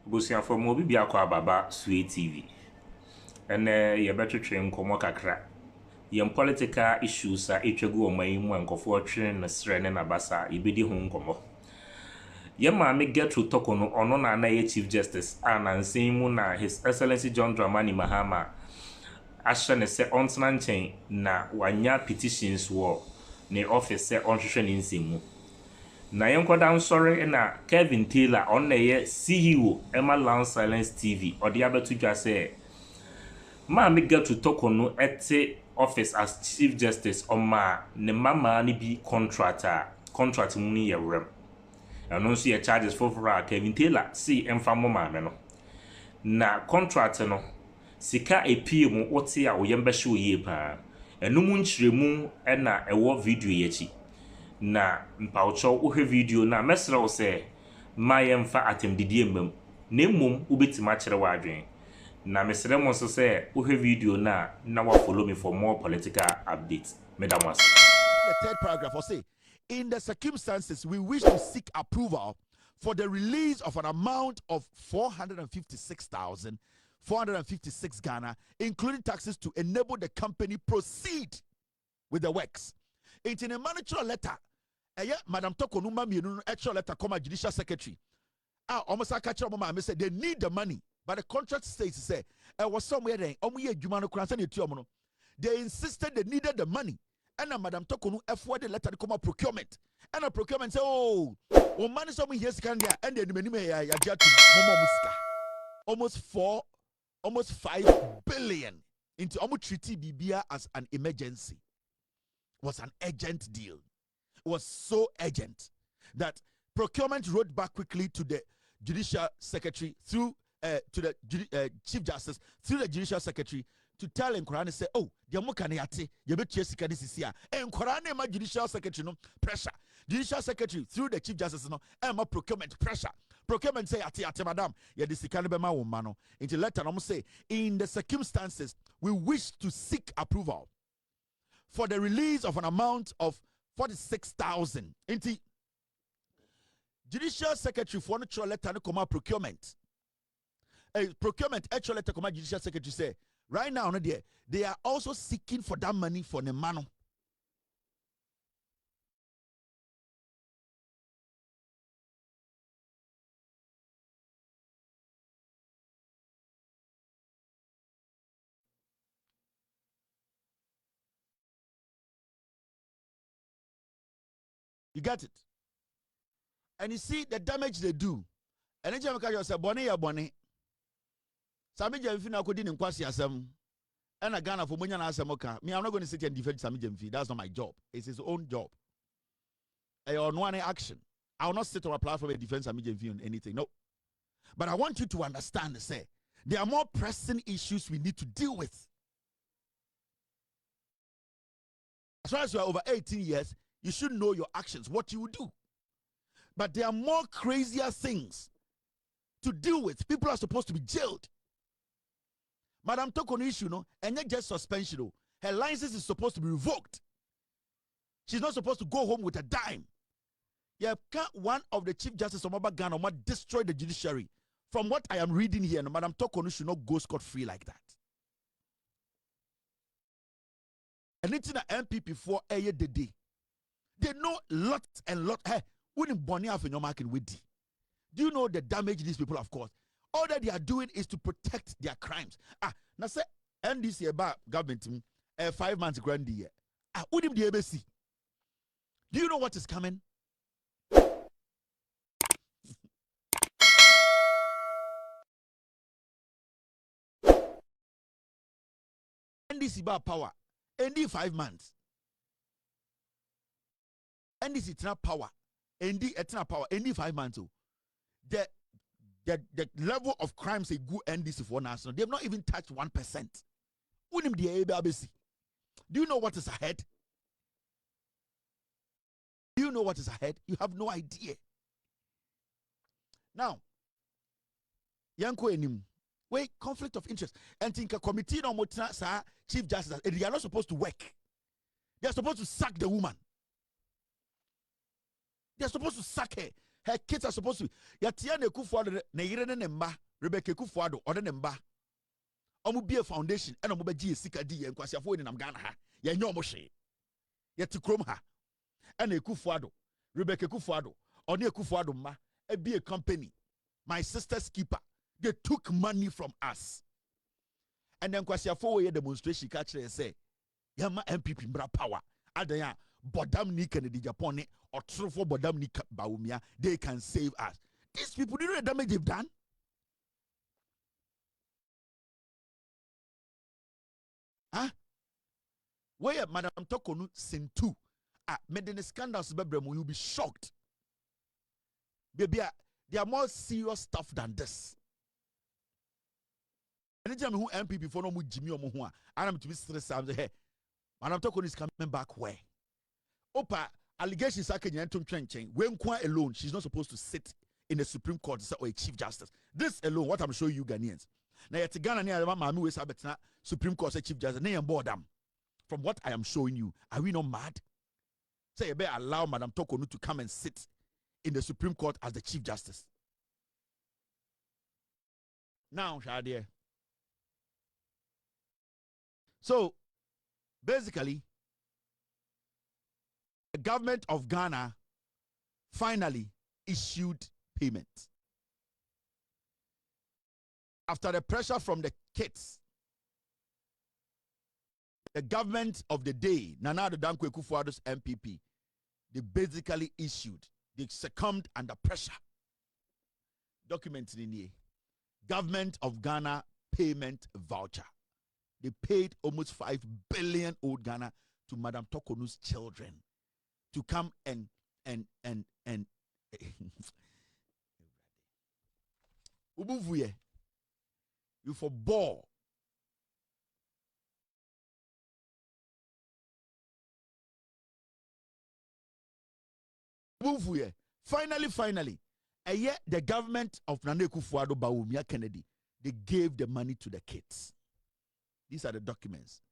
Busia for Mobi Biakwa Baba Sweet TV. And ye better train Komokakra. Yem political issues are each go on my one for train na Sren and Abasa, Ibidi Hong Komo. Yema me get to talk on na Chief Justice and saying Muna His Excellency John Dramani Mahama. Asha ne se ontena nchen na wanya petitions wo ne office se onhwehwe ne nsemu. Na yenkoda nsore na Kevin Taylor on na ye CEO Emma Lounge Silence TV odi abetu dwa se ma me get to talk no ete office as Chief Justice on ma ne mama ni bi contract mu ni yewrem. Eno nso ye charges for Kevin Taylor see emfa mo ma me no. Na contract no sika epie mu wote a woyembe hye oye pa enum nkyiremu na ewo video yechi na mpawcho wohwe video na mesra wo se mayemfa atemdidie mbam na mmom wobetima kire wadwen na mesra mo so se wohwe video na wa follow me for more political updates madam was the third paragraph will say in the circumstances we wish to seek approval for the release of an amount of 456 Ghana, including taxes to enable the company proceed with the works. It's in a mandatory letter. Madam Tokonuma Mienu actual letter come judicial secretary. Almost I catch up I said they need the money, but the contract states say was somewhere there. They insisted they needed the money. And Madam Tokonu afforded the letter to come out procurement. And a procurement say, oh, money some here and then almost 5 billion into treaty BBA as an emergency. Was an urgent deal. It was so urgent that procurement wrote back quickly to the judicial secretary through to the chief justice through the judicial secretary to tell Nkorane say, oh, the mukane ate, you bet Jessica this is here. And Nkorane ma judicial secretary no pressure. Judicial secretary through the chief justice no ma procurement pressure. Procurement say ate madam, ya this can be my woman. Into letter no say in the circumstances we wish to seek approval for the release of an amount of 46,000. Into judicial secretary for no letter no come out procurement. Procurement actual letter come out judicial secretary say right now they are also seeking for that money for the mano. You get it? And you see the damage they do. And then you say, Bonnie, ya Bonnie. Sami Jemfi could in Kwasi Asem. And a Ghana for Munya Asamoka. Me, I'm not going to sit here and defend Sami Jemfi. That's not my job. It's his own job. On one action. I will not sit on a platform and defend Sami Jemfi on anything. No. But I want you to understand, say, there are more pressing issues we need to deal with. As far as you are over 18 years, you should know your actions, what you will do. But there are more crazier things to deal with. People are supposed to be jailed. Madam Tokono issue, no, and not just suspension. Her license is supposed to be revoked. She's not supposed to go home with a dime. Yeah, one of the Chief Justice of Ghana destroy the judiciary. From what I am reading here, no, Madam Tokono should not go scot-free like that. And it's in the MPP for a year the day. They know lot and lot. Hey, wouldn't Bonnie have in your market with? Do you know the damage these people have caused? All that they are doing is to protect their crimes. Now say NDC about government 5 months grand year. Wouldn't the ABC? Do you know what is coming? NDC about power. ND 5 months. NDC it's not power. ND it's not power. ND 5 months. The level of crimes they go NDC for national, they have not even touched 1%. Wouldn't the ABC? Do you know what is ahead? Do you know what is ahead? You have no idea. Now, Yanko enim. Wait, conflict of interest. And think a committee no motina Chief Justice. They are not supposed to work. They are supposed to sack the woman. They are supposed to sack her. Her kids are supposed to be. Yatiane Kufuado, Neire Nemba, Rebecca Kufuado, or the Nemba. Omu be a foundation, and Omu be Sika D and Kwasiafo in Amgana. Ya no moshe. Yet to chrome her. And a Kufuado, Rebecca Kufuado, or near Kufuado ma, a be a company. My sister's keeper. They took money from us. And then Kwasiafo demonstration catch and say, Yama MPP bra power. Adaya Bodam ni Kennedy Japone or true for Bodam ni Baumia, they can save us. These people, do you know the damage they've done? Huh? Where Madam Tokonu sin two. Made the scandals, you'll be shocked. Baby, they are more serious stuff than this. Anytime who MPP for no Jimmy or Mohua, I'm to be stressed. I'm here. Madam Tokonu is coming back where? Opa, allegations are when Kwa alone, she's not supposed to sit in the Supreme Court or a Chief Justice. This alone, what I'm showing you Ghanaians. Now, yet Ghana near Mami West Abetna, Supreme Court Chief Justice, name board them. From what I am showing you, are we not mad? Say, you better allow Madam Tokonu to come and sit in the Supreme Court as the Chief Justice. Now, Shadia. So, basically, the government of Ghana finally issued payment. After the pressure from the kids, the government of the day, Nana Addo Dankwa Akufo-Addo's MPP, they basically issued, they succumbed under pressure. Documented in here. Government of Ghana payment voucher. They paid almost 5 billion old Ghana to Madam Tokonu's children to come and Ubuvuye, you for ball. Finally, a year the government of Nana Akufo-Addo Bawumia Kennedy, they gave the money to the kids. These are the documents.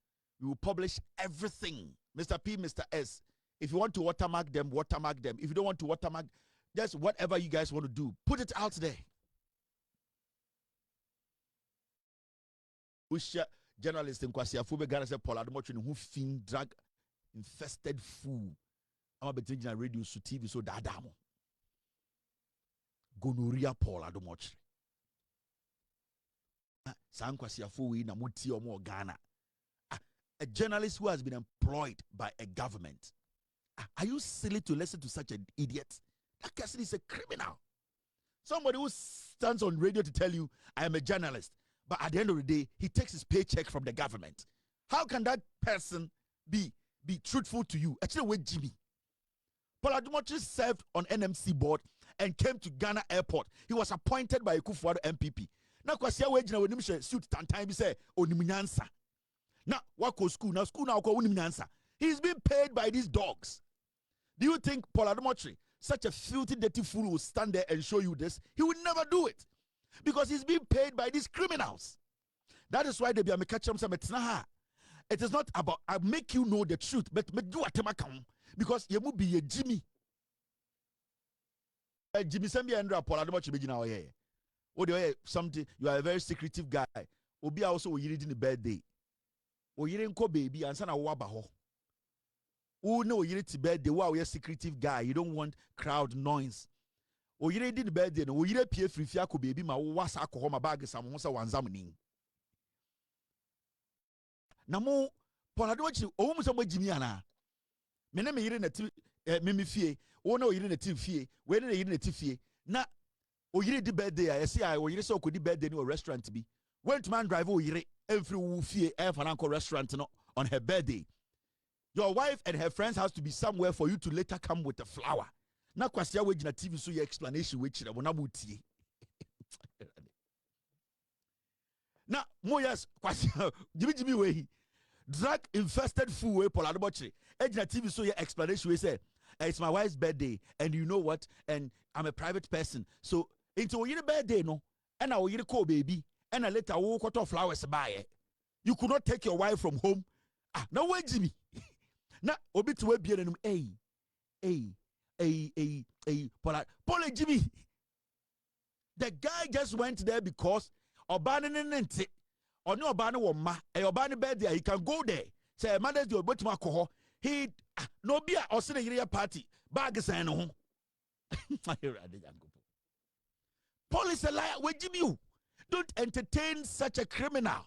We will publish everything. Mr. P, Mr. S. If you want to watermark them, watermark them. If you don't want to watermark, just whatever you guys want to do, put it out there. Which journalist in Kwasiafo Ghana said Paul Adomotri who fin drug infested fool. I'm a bit radio so TV so dadamo. Gonorrhea Paul Adomotri. San Kwasiafo we na muti or more Ghana. A journalist who has been employed by a government. Are you silly to listen to such an idiot? That person is a criminal. Somebody who stands on radio to tell you, I am a journalist, but at the end of the day, he takes his paycheck from the government. How can that person be truthful to you? Actually, wait, Jimmy. Paul Adomotri served on NMC board and came to Ghana airport. He was appointed by Akufo-Addo MPP. Now, Kwasia Wejina when him suit tantan be say onimunyansa. Now, what go school? Now school now go onimunyansa. He's being paid by these dogs. Do you think Paul Adomotri, such a filthy, dirty fool, will stand there and show you this? He would never do it. Because he's being paid by these criminals. That is why they be a mekacham. It is not about, I make you know the truth, but do what because you will be a Jimmy. Jimmy Sambi Andra Paul Adomotri be now here. Oh, something, you are a very secretive guy. Obi also will read in the birthday. Oh, you didn't call baby and son of Wabaho. Oh no, you need to bed the wow, you're a secretive guy. You don't want crowd noise. Oh, you didn't bed then. Oh, you didn't pay free fiaco baby. My was alcohol, my bag is some one. Namo, Paul Adomotri, almost a Jimiana. Me name you didn't mimi fee. Oh no, you didn't fee. When you didn't fee. Na, oh, you did birthday. I see, oh, you so could the birthday no restaurant to be. Went man drive, oh, you every fee, for uncle restaurant on her birthday. Your wife and her friends has to be somewhere for you to later come with a flower. Na kwasia we gina TV so your explanation we chira wona butie. Na moyas kwasia Jimmy we drug infested fool we Paul Adomotri. Gina TV so your explanation we say it's my wife's birthday and you know what and I'm a private person. So into your birthday no and I will call baby and I later will cut off flowers by. You could not take your wife from home. Ah, no way Jimmy. Na obi to be enum Paul Jimmy. The guy just went there because Obani nente. Or no Obani woma. A Obani bed there. He can go there. Say Mother's Day but Makoho. He no be or send a party. Bag is an home. Paul is a liar. Where Jimmy? Don't entertain such a criminal.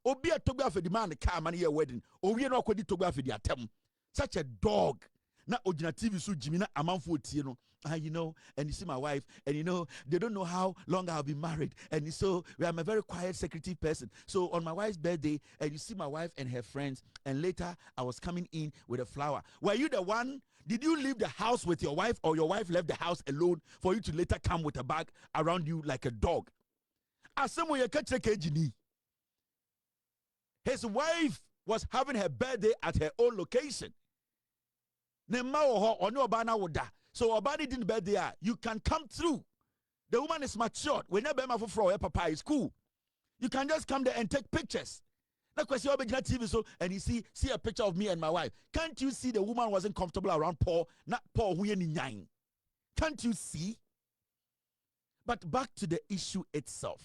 Obi a togba for the man car money a wedding. Obi no kwedi togba for the atem. Such a dog. Na ojina TV so Jimmy na amanfo tie no. You know, and you see my wife, and you know, they don't know how long I'll be married. And so I'm a very quiet, secretive person. So on my wife's birthday, and you see my wife and her friends, and later I was coming in with a flower. Were you the one? Did you leave the house with your wife, or your wife left the house alone for you to later come with a bag around you like a dog? His wife was having her birthday at her own location. So Obani didn't birthday. You can come through. The woman is matured. Whenever papa is cool. You can just come there and take pictures. TV so and you see a picture of me and my wife. Can't you see the woman wasn't comfortable around Paul? Not Paul who. Can't you see? But back to the issue itself.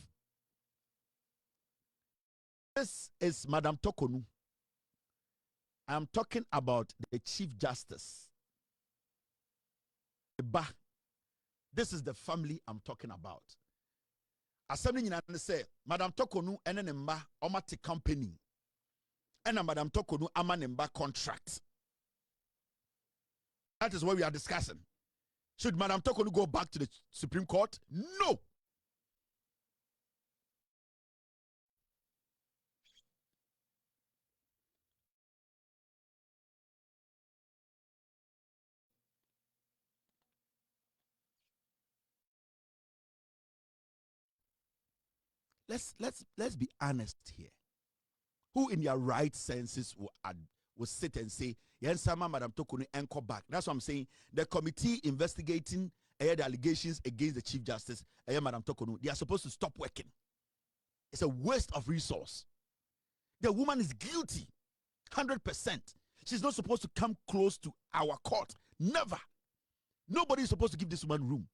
This is Madam Tokonu. I'm talking about the Chief Justice. This is the family I'm talking about. Assembly in say, Madam Tokonu and an emba omati company. And Madam Tokonu amanemba contract. That is what we are discussing. Should Madam Tokonu go back to the Supreme Court? No. Let's be honest here. Who in their right senses will sit and say, yes, Madam Tokonu anchor back? That's what I'm saying. The committee investigating the allegations against the Chief Justice, Madam Tokonu, they are supposed to stop working. It's a waste of resource. The woman is guilty, 100%. She's not supposed to come close to our court. Never. Nobody is supposed to give this woman room.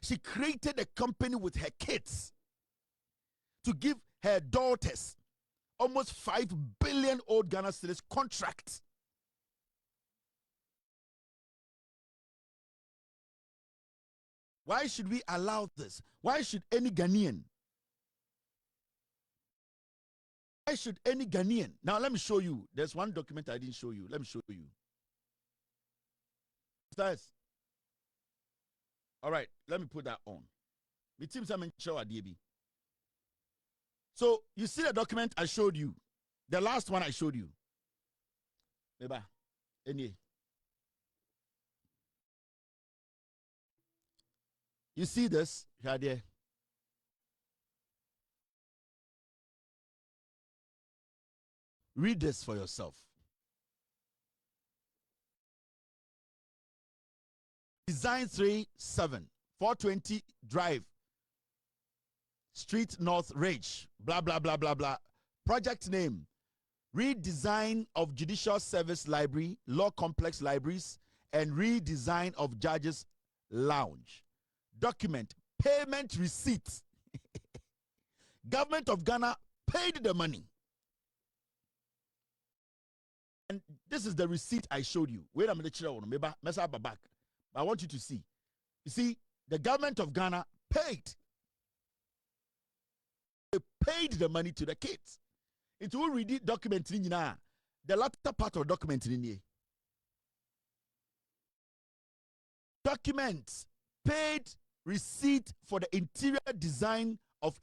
She created a company with her kids to give her daughters almost 5 billion old Ghana cedis contract. Why should we allow this? Why should any Ghanaian? Why should any Ghanaian? Now let me show you. There's one document I didn't show you. Let me show you. Stars. All right, let me put that on. Me team some show a DB. So you see the document I showed you, the last one I showed you. Beba, any. You see this, Shadia? Read this for yourself. Design 37, 420 Drive, Street North Ridge, blah, blah, blah, blah, blah. Project name, redesign of Judicial Service Library, Law Complex Libraries, and redesign of Judges Lounge. Document, payment receipt. Government of Ghana paid the money. And this is the receipt I showed you. Wait a minute, maybe mess up back. I want you to see. You see, the government of Ghana paid. They paid the money to the kids. It will read the document in the latter part of document in here. Documents paid receipt for the interior design of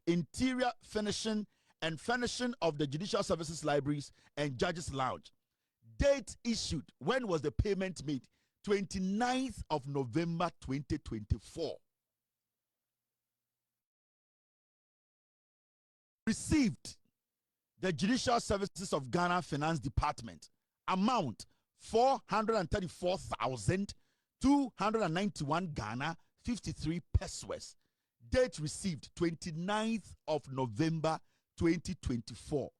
interior finishing and furnishing of the Judicial Services Libraries and Judges Lounge. Date issued. When was the payment made? 29th of November 2024. Received the Judicial Services of Ghana Finance Department. Amount 434,291 Ghana 53 pesos. Date received 29th of November 2024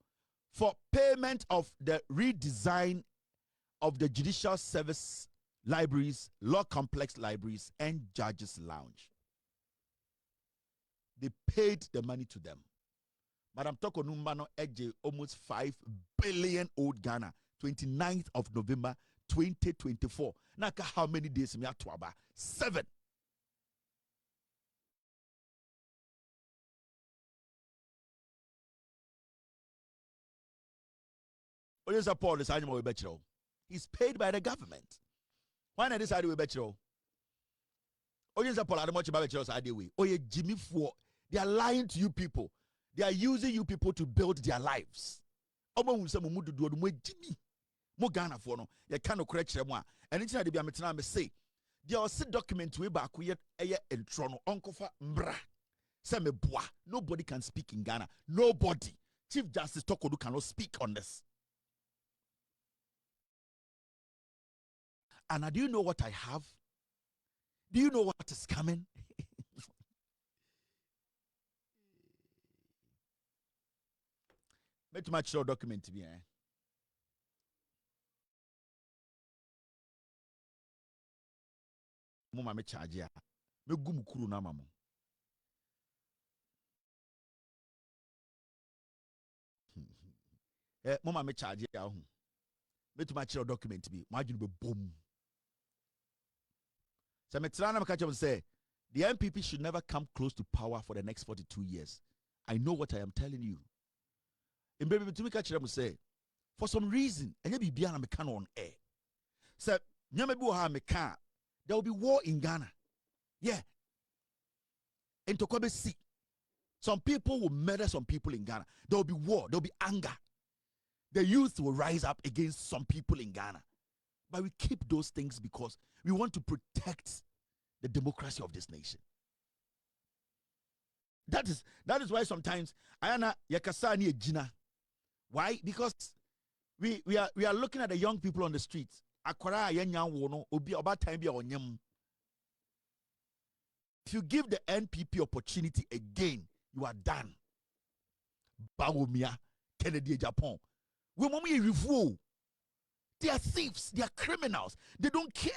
for payment of the redesign of the Judicial Service libraries, law complex libraries, and judges' lounge. They paid the money to them. Madam Toko Numbano Eje almost 5 billion old Ghana, 29th of November 2024. Naka how many days me atwaba? 7. Paul is animal betro. He's paid by the government. Why not this idea betro? Paul Adamochi Babetros idea way. Oye Jimmy for they are lying to you people. They are using you people to build their lives. Omo unsa mo mudu do mo Jimmy. Mo Ghana for no. You can't correct them one. And it's not the be me say. There are document way back we entro no onkofa mbra. Say me boa. Nobody can speak in Ghana. Nobody. Chief Justice Tokodu cannot speak on this. And do you know what I have? Do you know what is coming? Make much sure document to be. Mama me charge ya. Me gum kuru na mamo. Mama me charge ya. Make much sure document to be. Imagine be boom. So I say the NPP should never come close to power for the next 42 years. I know what I am telling you. In baby to me say for some reason, and you be on air. So there will be war in Ghana. Yeah. And to come see. Some people will murder some people in Ghana. There will be war, there will be anger. The youth will rise up against some people in Ghana. But we keep those things because we want to protect the democracy of this nation. That is why sometimes Ayana Yakasani Jina. Why? Because we are looking at the young people on the streets. Akwara yenya wono obi about time bi onyem. If you give the NPP opportunity again, you are done. Bawumia, Kennedy Japan. We mommy review. They are thieves. They are criminals. They don't care.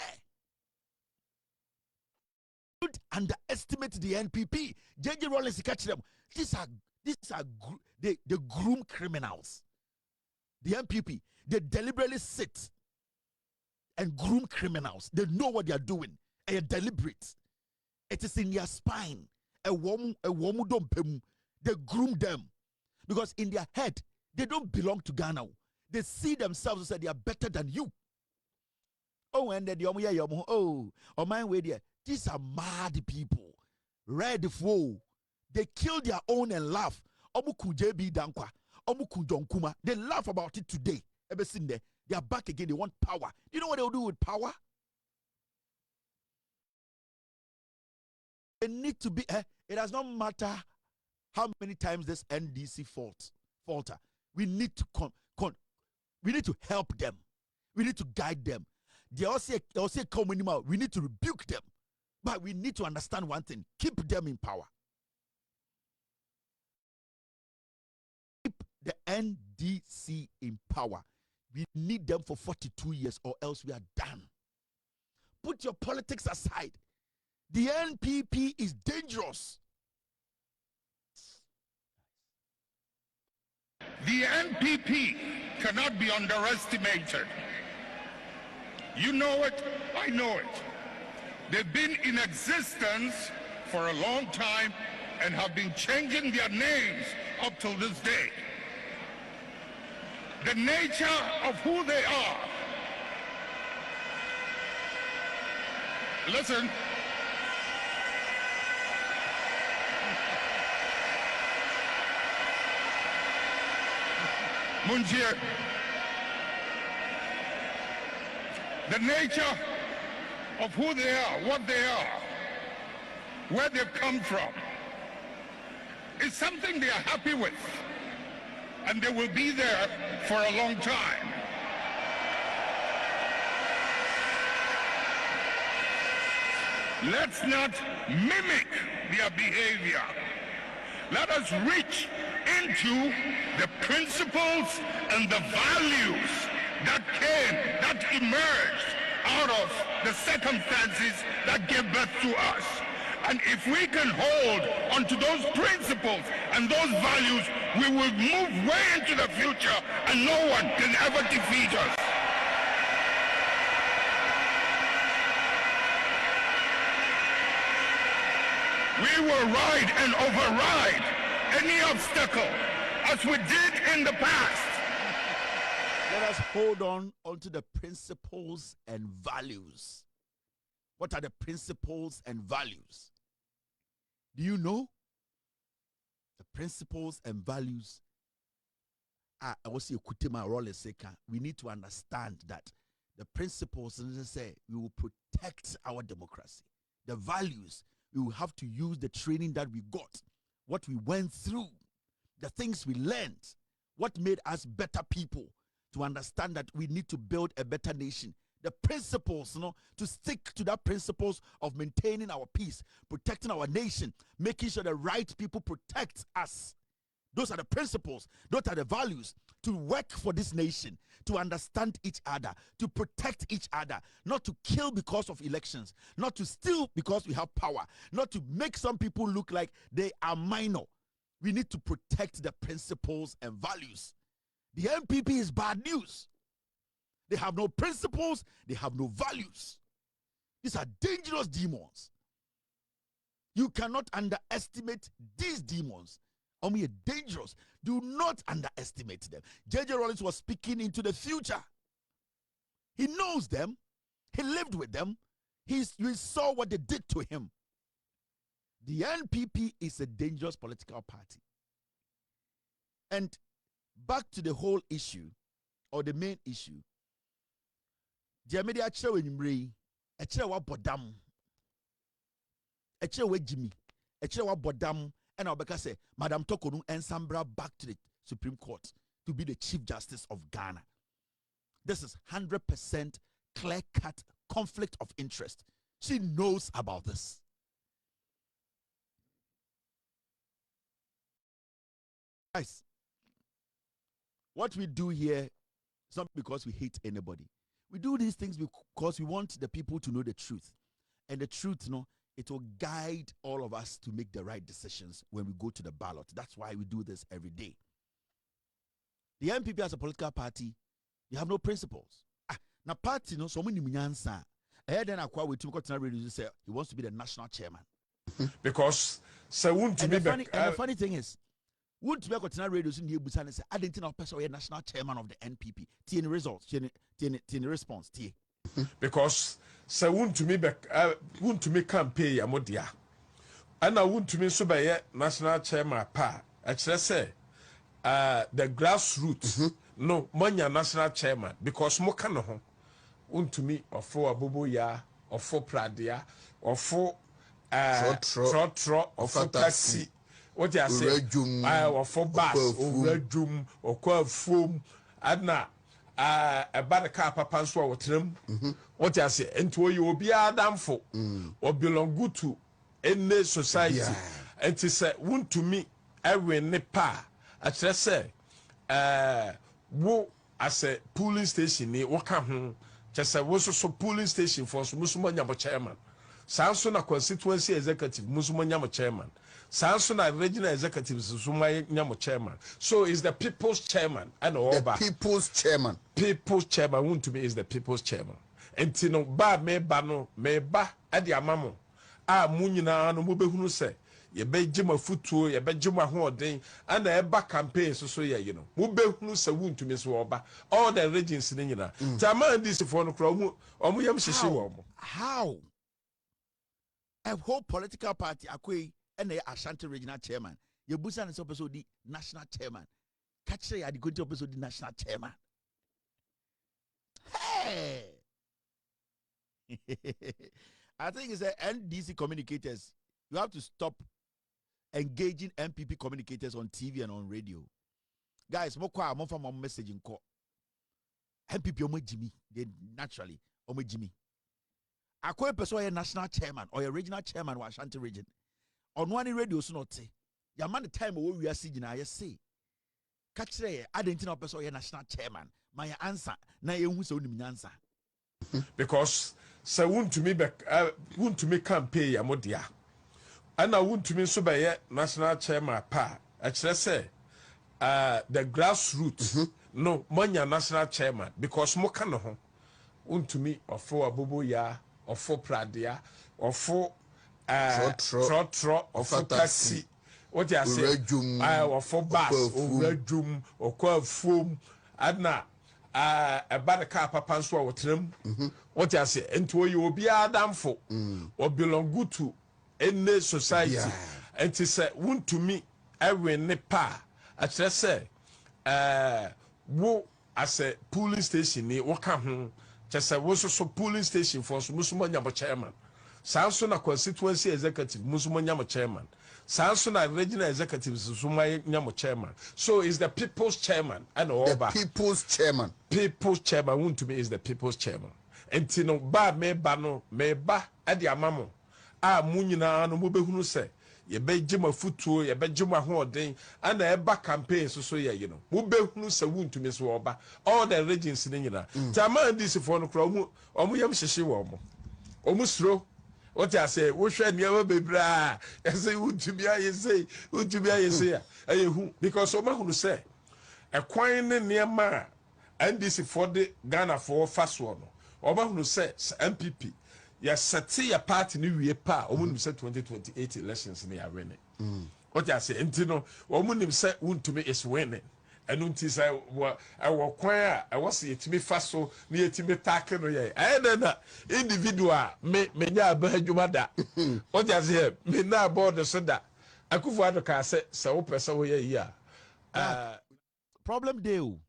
Don't underestimate the NPP. JJ Rollins catch them. These are the groom criminals. The NPP, they deliberately sit and groom criminals. They know what they are doing. They are deliberate. It is in their spine. They groom them because in their head they don't belong to Ghana. They see themselves and say they are better than you. Oh, and then oh my way there. These are mad people. Red fool. They kill their own and laugh. They laugh about it today. Ever seen there? They are back again. They want power. You know what they'll do with power? They need to be. It does not matter how many times this NDC falter. We need to we need to help them. We need to guide them. They also come anymore. We need to rebuke them. But we need to understand one thing. Keep them in power. Keep the NDC in power. We need them for 42 years or else we are done. Put your politics aside. The NPP is dangerous. The NPP cannot be underestimated. You know it, I know it. They've been in existence for a long time and have been changing their names up till this day. The nature of who they are. Listen. Munjir, the nature of who they are, what they are, where they've come from, is something they are happy with, and they will be there for a long time. Let's not mimic their behavior. Let us reach into the principles and the values that emerged out of the circumstances that gave birth to us. And if we can hold onto those principles and those values, we will move way into the future and no one can ever defeat us. We will ride and override any obstacle as we did in the past. Let us hold on onto the principles and values. What are the principles and values? Do you know? The principles and values are also Kutima Roleseka. We need to understand that the principles, say, we will protect our democracy. The values, we will have to use the training that we got, what we went through, the things we learned, what made us better people, to understand that we need to build a better nation. The principles, to stick to that principles of maintaining our peace, protecting our nation, making sure the right people protect us. Those are the principles. Those are the values. To work for this nation, to understand each other, to protect each other, not to kill because of elections, not to steal because we have power, not to make some people look like they are minor. We need to protect the principles and values. The NPP is bad news. They have no principles, they have no values. These are dangerous demons. You cannot underestimate these demons. Only dangerous. Do not underestimate them. J.J. Rawlings was speaking into the future. He knows them. He lived with them. We saw what they did to him. The NPP is a dangerous political party. And back to the whole issue, or the main issue. Jemedi achewe nyimrei, achewe wa bodam. Achewe Jimmy, achewe wa bodam. And Obeka say, Madam Tokonu Ensambra back to the Supreme Court to be the Chief Justice of Ghana. This is 100% clear-cut conflict of interest. She knows about this. Guys, what we do here is not because we hate anybody. We do these things because we want the people to know the truth. And the truth, it will guide all of us to make the right decisions when we go to the ballot. That's why we do this every day. The NPP as a political party, they have no principles. Now party, so many munyansa. And then Akwa we took to radio say he wants to be the national chairman. Because the funny thing is, wouldn't be a radio in the Busan and say, I didn't know person national chairman of the NPP. TN results, TN response, T. Because say wouldn't me campaign Amodia. And I wouldn't me so by national chairman pa. Actually say the grassroots no manya national chairman because mo can no wouldn't me or for Abobo ya or for Pradia or for trot or for taxi. What you say? Or for bus or redrum or call foam adna a bad car papanswa or trim. What you say? And to you will be a damn for or belong good to any society. And to say, won't to me, every nepa. I just say, wo as a polling station, what come just a was so polling station for Musumanya chairman. Sansona constituency executive, Musumanya chairman. Sansona regional executives, Musumanya chairman. So is the people's chairman and all the people's chairman. People's chairman, won't to me is the people's chairman. And Tino ba me bano me ba at the amamo. Munina no mubehunu say. Ye be jima futuo, ye be jima hoden, and the eba campaign so ye mubehunu se won to me so oba. All the regions in yina. Tama this for no kro omu yam shishi wo. How? A whole political party akwe and the Ashanti regional chairman. Ye busa ne so person di national chairman. Catch ya di go to person di national chairman. Hey. I think it's the NDC communicators. You have to stop engaging NPP communicators on TV and on radio. Guys, more from my message in call. NPP omo Jimmy, they naturally omo Jimmy. Akwe person a national chairman or a regional chairman of Ashanti region. On one radio so not say. Ya man the time we are seeing I say. Catch there, I didn't know person a national chairman. My answer, na ye hu so nim answer. because sɛ wontumi campaign yɛ mo dea ɛna wontumi nso bɛyɛ national chairman pa ɛkyerɛ sɛ the grassroots no moanya national chairman because mo ka no ho wontumi ɔfo abobo ya ɔfo pradea ɔfo trɔtrɔ ɔfo taxi wote ase ɔfo bus owuradwum ɔkɔ afuom adna ɛba de kaa papa nso a wɔtenam wote ase nti oyi obiara damfo ɔbelongu to any society nti sɛ wontumi ɛwe ne pa akyerɛ sɛ wo as a polling station ni wɔka ho kyɛ sɛ wo so polling station for so muso manya mo chairman saa nso na constituency executive muso manya mo chairman saa nso na regional executives so manya mo chairman so is the people's chairman and all the people's chairman wontumi is the people's chairman nti no ba meba ade amamo a mo nyinaa no mo behunu sɛ yɛbɛgye mo afutuo yɛbɛgye mo ahoɔden ana ɛba campaign so yɛ yi no mo behunu sɛ wontumi so wɔba all the regions ne nyinaa tama ndc for no kora ɔmo yam hyehye wɔ mo ɔmo suro wote ase wohwɛ nneɛma bebree a ɛsɛ wontumi ayɛ sei a ɛyɛ hu because ɔmo ahunu sɛ ɛkwan ne nneɛma a ndc for de Ghana for fa soɔ no ɔmo ahunu sɛ MPP yɛsɛte yɛ party ne wie pa ɔmo nim sɛ 2028 elections ne yɛ winning wote ase nti no ɔmo nim sɛ wontumi is winning ɛno nti sɛ ɛwɔ kwan a ɛwɔ sɛ yɛtumi fa so ne yɛtumi taake no yɛ ɛyɛ dɛ na individual menya aba adwuma da wote ase me na board so da akufo ado ka sɛ wopɛ sɛ woyɛ yi a problem dey o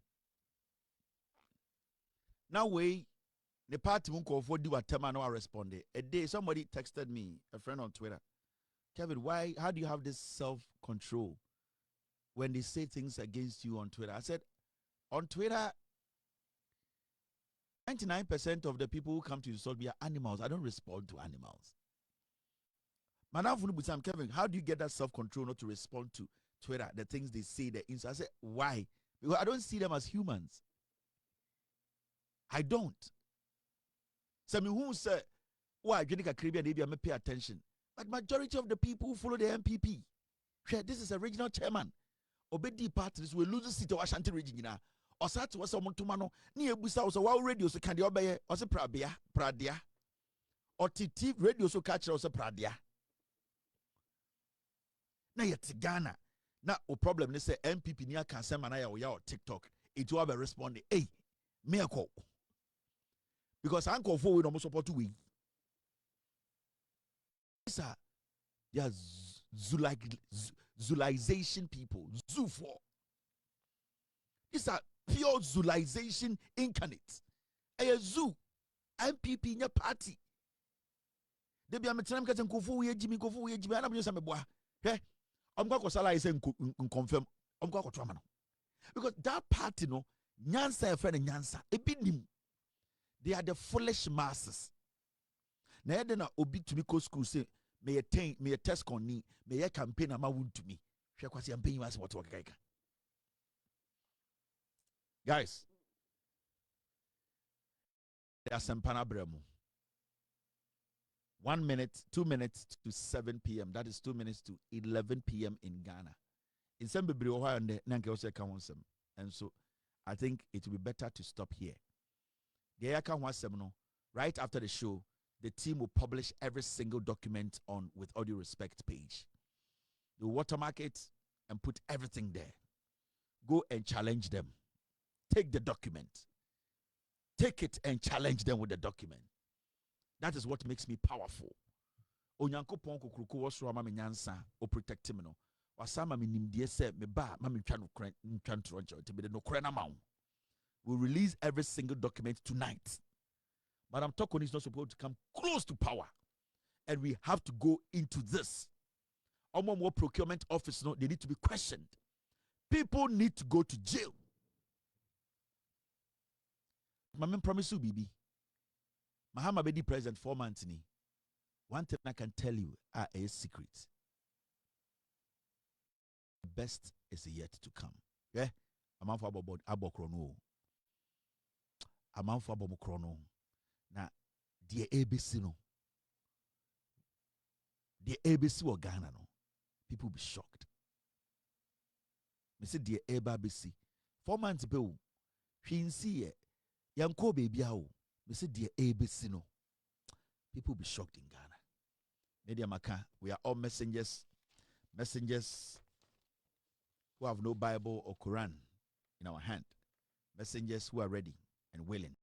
now the party won't call for do what time I responded. A day somebody texted me, a friend on Twitter, Kevin, how do you have this self-control when they say things against you on Twitter? I said, on Twitter, 99% of the people who come to insult me are animals. I don't respond to animals. Madam Funubusam, Kevin, how do you get that self-control not to respond to Twitter, the things they say, the insult? I said, why? Because I don't see them as humans. I don't. Some who say, why Jenica Caribbean, maybe I may pay attention. But majority of the people who follow the MPP, this is a regional chairman. Obedi parties will lose the seat of Ashanti region. Or such was someone to mano, near Busa was a wow radio, so can the obey, or say Pradia, or TT radio, so catch also Pradia. Now yet Ghana. Now, o problem, they say MPP near cancer manaya or TikTok. It will be responding, hey, me a call. Because I call forward almost support to we. These are they are Zulization people. Zoo for. These are pure Zulization incarnate. A zoo. MPP in your party. They be a metronom because Kofu we Jimmy Kofu we Jimmy. I'm just a boy. Hey, I'm going to say confirm. I'm going to trauma because that party no nyansa friend nyansa. Ebinim. They are the foolish masses. Na yɛde na obi tumi ko school say may a test on me, may a campaign ama wound to me. Hwɛ kwasi campaign was what wɔkeka. Guys, there are some panabremu. 1 minute, 2 minutes to 7 p.m. That is 2 minutes to 11 p.m. in Ghana. In some bebree wɔ hɔ a nanka ɔsɛ ka ho nsɛm. And so I think it will be better to stop here. Right after the show, the team will publish every single document on With All Due Respect page. They will watermark it and put everything there. Go and challenge them. Take the document. Take it and challenge them with the document. That is what makes me powerful. Onyankopon kokruko wasro ama me nyansa o protect me no. Wasama me nimdie se me ba ma me twa no troncho te be no kore na ma wo. We'll release every single document tonight. Madam Tokoni is not supposed to come close to power. And we have to go into this. More procurement office, no, they need to be questioned. People need to go to jail. Mama promise you, Bibi. Mahama Bedi president 4 months. One thing I can tell you, a secret. The best is yet to come. Yeah? I'm for about Abokrono. Amanfo abomukrono. na deɛ ABC no, deɛ ABC wɔ Ghana no, people be shocked. Me say deɛ eba ABC 4 months pe o, hwinsi ye yanko baby a o. Me say deɛ ABC no, people be shocked in Ghana. Media Maka, we are all messengers who have no Bible or Quran in our hand, messengers who are ready and willing